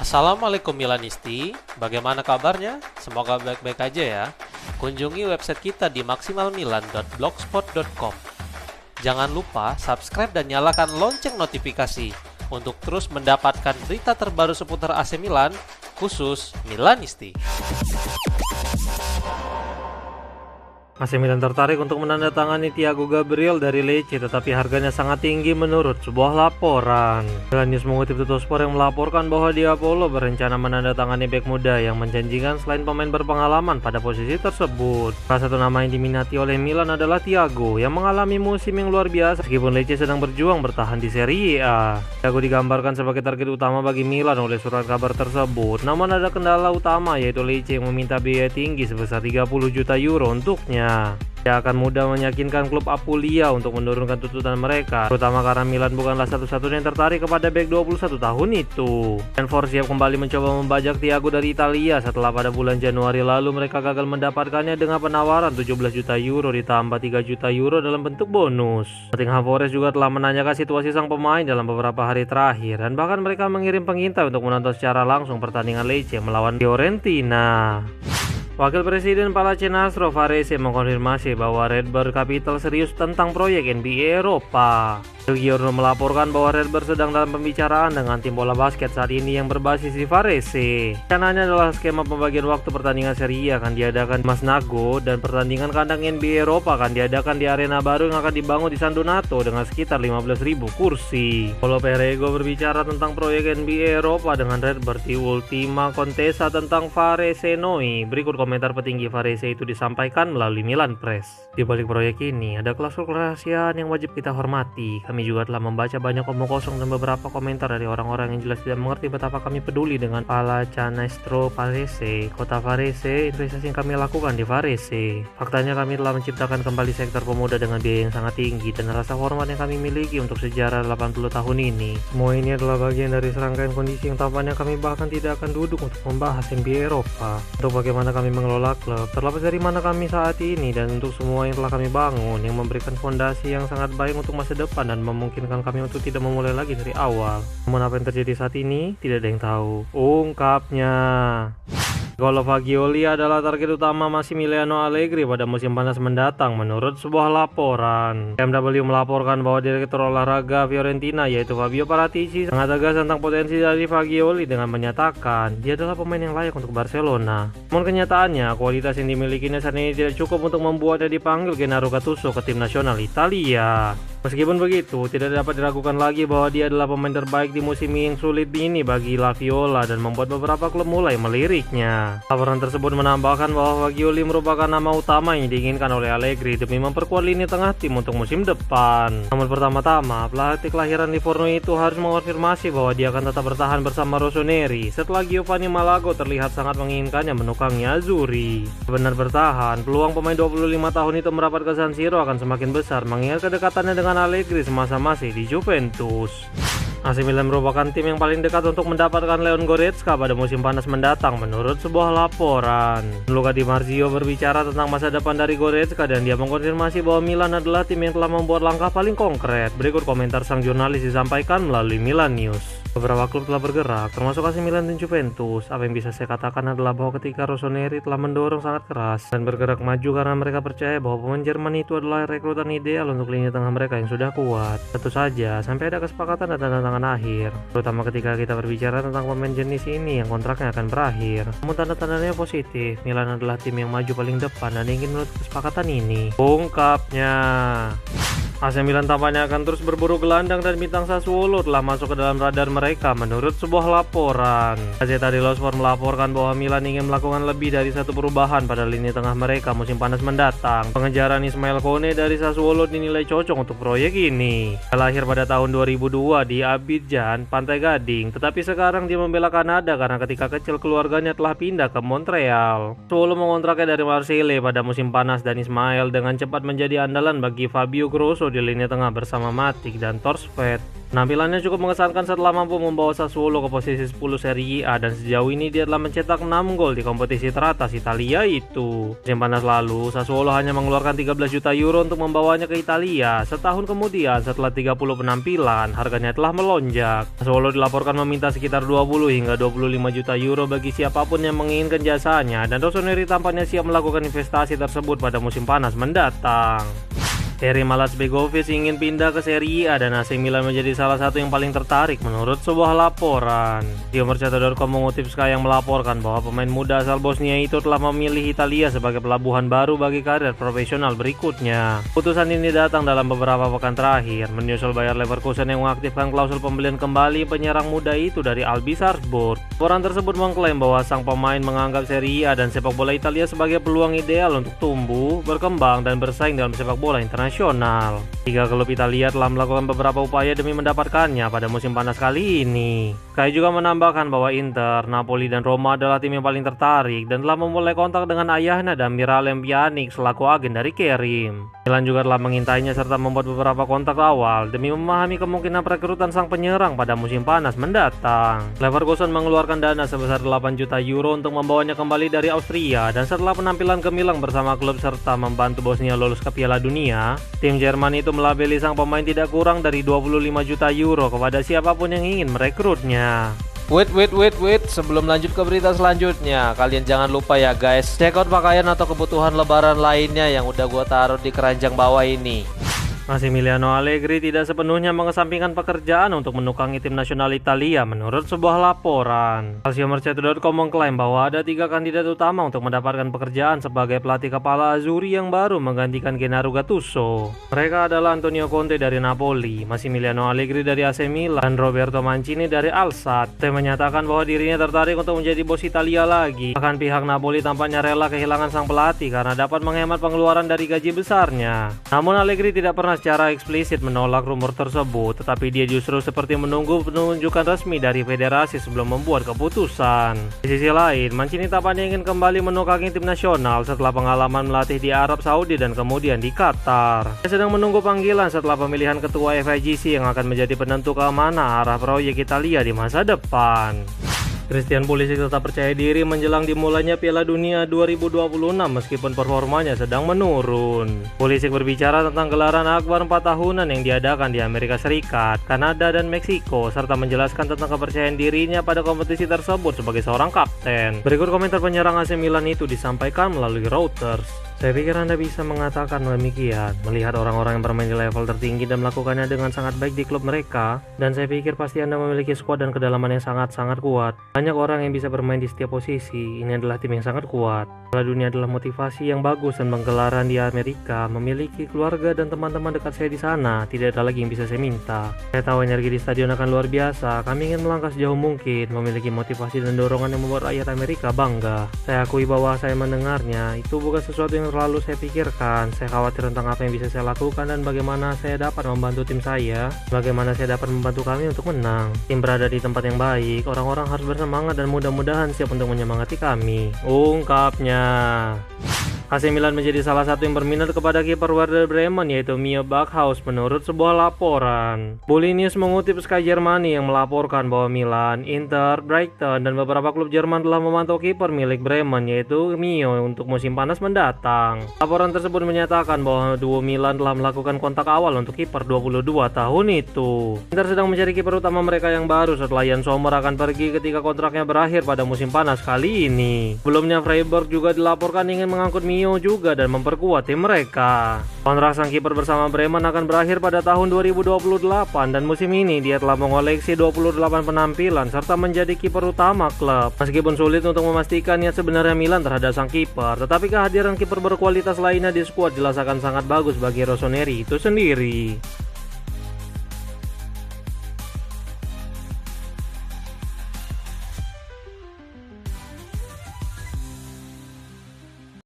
Assalamualaikum Milanisti, bagaimana kabarnya? Semoga baik-baik aja ya. Kunjungi website kita di maksimalmilan.blogspot.com. Jangan lupa subscribe dan nyalakan lonceng notifikasi untuk terus mendapatkan berita terbaru seputar AC Milan, khusus Milanisti. AC Milan tertarik untuk menandatangani Thiago Gabriel dari Lecce, tetapi harganya sangat tinggi menurut sebuah laporan. Milan News mengutip Tuttosport yang melaporkan bahwa Diavolo berencana menandatangani bek muda yang menjanjikan selain pemain berpengalaman pada posisi tersebut. Salah satu nama yang diminati oleh Milan adalah Thiago yang mengalami musim yang luar biasa meskipun Lecce sedang berjuang bertahan di Serie A. Thiago digambarkan sebagai target utama bagi Milan oleh surat kabar tersebut. Namun ada kendala utama, yaitu Lecce yang meminta biaya tinggi sebesar 30 juta euro untuknya. Dia akan mudah meyakinkan klub Apulia untuk menurunkan tuntutan mereka, terutama karena Milan bukanlah satu-satunya yang tertarik kepada bek 21 tahun itu. Brentford siap kembali mencoba membajak Thiago dari Italia setelah pada bulan Januari lalu mereka gagal mendapatkannya dengan penawaran 17 juta euro ditambah 3 juta euro dalam bentuk bonus. Nottingham Forest juga telah menanyakan situasi sang pemain dalam beberapa hari terakhir, dan bahkan mereka mengirim pengintai untuk menonton secara langsung pertandingan Lecce melawan Fiorentina. Wakil Presiden Palacenastro Varese mengkonfirmasi bahwa Redbird Capital serius tentang proyek NBA Eropa. Giorno melaporkan bahwa Redbird sedang dalam pembicaraan dengan tim bola basket saat ini yang berbasis di Varese. Rencananya adalah skema pembagian waktu pertandingan Serie A akan diadakan di Masnago dan pertandingan kandang NBA Eropa akan diadakan di arena baru yang akan dibangun di San Donato dengan sekitar 15.000 kursi. Paulo Perego berbicara tentang proyek NBA Eropa dengan Redbird di Ultima Contesa tentang Varese Noi. Berikut komentar petinggi Varese itu disampaikan melalui Milan Press. Di balik proyek ini ada klausul kerahasiaan yang wajib kita hormati. Kami juga telah membaca banyak omong kosong dan beberapa komentar dari orang-orang yang jelas tidak mengerti betapa kami peduli dengan Pallacanestro Varese, kota Varese, investasi yang kami lakukan di Varese. Faktanya kami telah menciptakan kembali sektor pemuda dengan biaya yang sangat tinggi dan rasa hormat yang kami miliki untuk sejarah 80 tahun ini. Semua ini adalah bagian dari serangkaian kondisi yang tampaknya kami bahkan tidak akan duduk untuk membahas NBA Eropa, untuk bagaimana kami mengelola klub, terlepas dari mana kami saat ini, dan untuk semua yang telah kami bangun yang memberikan fondasi yang sangat baik untuk masa depan dan memungkinkan kami untuk tidak memulai lagi dari awal. Namun apa yang terjadi saat ini tidak ada yang tahu, ungkapnya. Niccolò Fagioli adalah target utama Massimiliano Allegri pada musim panas mendatang menurut sebuah laporan. BMW melaporkan bahwa direktur olahraga Fiorentina yaitu Fabio Paratici sangat tegas tentang potensi dari Fagioli dengan menyatakan dia adalah pemain yang layak untuk Barcelona. Namun kenyataannya kualitas yang dimilikinya saat ini tidak cukup untuk membuatnya dipanggil Gennaro Gattuso ke tim nasional Italia. Meskipun begitu, tidak dapat diragukan lagi bahwa dia adalah pemain terbaik di musim yang sulit ini bagi La Viola dan membuat beberapa klub mulai meliriknya. Laporan tersebut menambahkan bahwa Fagioli merupakan nama utama yang diinginkan oleh Allegri demi memperkuat lini tengah tim untuk musim depan. Namun pertama-tama, pelatih kelahiran Livorno itu harus mengonfirmasi bahwa dia akan tetap bertahan bersama Rossoneri setelah Giovanni Malago terlihat sangat menginginkannya menukangi Azzurri. Benar bertahan, peluang pemain 25 tahun itu merapat ke San Siro akan semakin besar mengingat kedekatannya dengan Allegri semasa masih di Juventus. AC Milan merupakan tim yang paling dekat untuk mendapatkan Leon Goretzka pada musim panas mendatang menurut sebuah laporan. Luca Di Marzio berbicara tentang masa depan dari Goretzka dan dia mengkonfirmasi bahwa Milan adalah tim yang telah membuat langkah paling konkret. Berikut komentar sang jurnalis disampaikan melalui Milan News. Beberapa klub telah bergerak, termasuk AC Milan dan Juventus. Apa yang bisa saya katakan adalah bahwa ketika Rossoneri telah mendorong sangat keras dan bergerak maju karena mereka percaya bahwa pemain Jerman itu adalah rekrutan ideal untuk lini tengah mereka yang sudah kuat. Tentu saja, sampai ada kesepakatan dan tanda tangan akhir, terutama ketika kita berbicara tentang pemain jenis ini yang kontraknya akan berakhir. Namun tanda-tandanya positif, Milan adalah tim yang maju paling depan dan ingin menurut kesepakatan ini, ungkapnya. AC Milan tampaknya akan terus berburu gelandang dan bintang Sassuolo telah masuk ke dalam radar mereka menurut sebuah laporan. Gazzetta dello Sport melaporkan bahwa Milan ingin melakukan lebih dari satu perubahan pada lini tengah mereka musim panas mendatang. Pengejaran Ismail Kone dari Sassuolo dinilai cocok untuk proyek ini. Dia lahir pada tahun 2002 di Abidjan, Pantai Gading, tetapi sekarang dia membela Kanada karena ketika kecil keluarganya telah pindah ke Montreal. Sassuolo mengontraknya dari Marseille pada musim panas dan Ismail dengan cepat menjadi andalan bagi Fabio Grosso Sassuolo di lini tengah bersama Matic dan Torstvedt. Penampilannya cukup mengesankan setelah mampu membawa Sassuolo ke posisi 10 Serie A dan sejauh ini dia telah mencetak 6 gol di kompetisi teratas Italia itu. Musim panas lalu, Sassuolo hanya mengeluarkan 13 juta euro untuk membawanya ke Italia. Setahun kemudian setelah 30 penampilan, harganya telah melonjak. Sassuolo dilaporkan meminta sekitar 20 hingga 25 juta euro bagi siapapun yang menginginkan jasanya dan Rossoneri tampaknya siap melakukan investasi tersebut pada musim panas mendatang. Kerim Alasbegovic ingin pindah ke Serie A dan AC Milan menjadi salah satu yang paling tertarik menurut sebuah laporan. Diomercato.com mengutip Sky yang melaporkan bahwa pemain muda asal Bosnia itu telah memilih Italia sebagai pelabuhan baru bagi karir profesional berikutnya. Putusan ini datang dalam beberapa pekan terakhir, menyusul Bayer Leverkusen yang mengaktifkan klausul pembelian kembali penyerang muda itu dari Albi Salzburg. Laporan tersebut mengklaim bahwa sang pemain menganggap Serie A dan sepak bola Italia sebagai peluang ideal untuk tumbuh, berkembang, dan bersaing dalam sepak bola internasional. Tiga klub Italia telah melakukan beberapa upaya demi mendapatkannya pada musim panas kali ini. Sky juga menambahkan bahwa Inter, Napoli, dan Roma adalah tim yang paling tertarik dan telah memulai kontak dengan ayahnya dan Miralem Pjanic selaku agen dari Kerim. Milan juga telah mengintainya serta membuat beberapa kontak awal demi memahami kemungkinan perekrutan sang penyerang pada musim panas mendatang. Leverkusen mengeluarkan dana sebesar 8 juta euro untuk membawanya kembali dari Austria dan setelah penampilan gemilang bersama klub serta membantu Bosnia lolos ke Piala Dunia, tim Jerman itu melabeli sang pemain tidak kurang dari 25 juta euro kepada siapapun yang ingin merekrutnya. Wait, sebelum lanjut ke berita selanjutnya, kalian jangan lupa ya guys, check out pakaian atau kebutuhan lebaran lainnya yang udah gua taruh di keranjang bawah ini. Massimiliano Allegri tidak sepenuhnya mengesampingkan pekerjaan untuk menukangi tim nasional Italia menurut sebuah laporan. Calciomercato.com mengklaim bahwa ada 3 kandidat utama untuk mendapatkan pekerjaan sebagai pelatih kepala Azzurri yang baru menggantikan Gennaro Gattuso. Mereka adalah Antonio Conte dari Napoli, Massimiliano Allegri dari AC Milan, dan Roberto Mancini dari Al Sadd. Dia menyatakan bahwa dirinya tertarik untuk menjadi bos Italia lagi. Bahkan pihak Napoli tampaknya rela kehilangan sang pelatih karena dapat menghemat pengeluaran dari gaji besarnya. Namun Allegri tidak pernah secara eksplisit menolak rumor tersebut, tetapi dia justru seperti menunggu penunjukan resmi dari federasi sebelum membuat keputusan. Di sisi lain, Mancini tampaknya ingin kembali menukangi tim nasional setelah pengalaman melatih di Arab Saudi dan kemudian di Qatar. Dia sedang menunggu panggilan setelah pemilihan ketua FIGC yang akan menjadi penentu kemana arah proyek Italia di masa depan. Christian Pulisic tetap percaya diri menjelang dimulainya Piala Dunia 2026 meskipun performanya sedang menurun. Pulisic berbicara tentang gelaran akbar 4 tahunan yang diadakan di Amerika Serikat, Kanada, dan Meksiko, serta menjelaskan tentang kepercayaan dirinya pada kompetisi tersebut sebagai seorang kapten. Berikut komentar penyerang AC Milan itu disampaikan melalui Reuters. Saya pikir Anda bisa mengatakan demikian, melihat orang-orang yang bermain di level tertinggi dan melakukannya dengan sangat baik di klub mereka, dan saya pikir pasti Anda memiliki skuad dan kedalaman yang sangat-sangat kuat. Banyak orang yang bisa bermain di setiap posisi, ini adalah tim yang sangat kuat. Piala Dunia adalah motivasi yang bagus dan penggelaran di Amerika, memiliki keluarga dan teman-teman dekat saya di sana, tidak ada lagi yang bisa saya minta. Saya tahu energi di stadion akan luar biasa, kami ingin melangkah sejauh mungkin, memiliki motivasi dan dorongan yang membuat rakyat Amerika bangga. Saya akui bahwa saya mendengarnya, itu bukan sesuatu yang terlalu saya pikirkan. Saya khawatir tentang apa yang bisa saya lakukan dan bagaimana saya dapat membantu tim saya, bagaimana saya dapat membantu kami untuk menang. Tim berada di tempat yang baik, orang-orang harus bersemangat dan mudah-mudahan siap untuk menyemangati kami, ungkapnya. AC Milan menjadi salah satu yang berminat kepada kiper Werder Bremen yaitu Mio Backhaus menurut sebuah laporan. Bully News mengutip Sky Germany yang melaporkan bahwa Milan, Inter, Brighton, dan beberapa klub Jerman telah memantau kiper milik Bremen yaitu Mio untuk musim panas mendatang. Laporan tersebut menyatakan bahwa duo Milan telah melakukan kontak awal untuk kiper 22 tahun itu. Inter sedang mencari kiper utama mereka yang baru setelah Jan Sommer akan pergi ketika kontraknya berakhir pada musim panas kali ini. Sebelumnya Freiburg juga dilaporkan ingin mengangkut Mio juga dan memperkuat tim mereka. Kontrak sang kiper bersama Bremen akan berakhir pada tahun 2028 dan musim ini dia telah mengoleksi 28 penampilan serta menjadi kiper utama klub. Meskipun sulit untuk memastikan niat sebenarnya Milan terhadap sang kiper, tetapi kehadiran kiper berkualitas lainnya di skuad jelas akan sangat bagus bagi Rossoneri itu sendiri.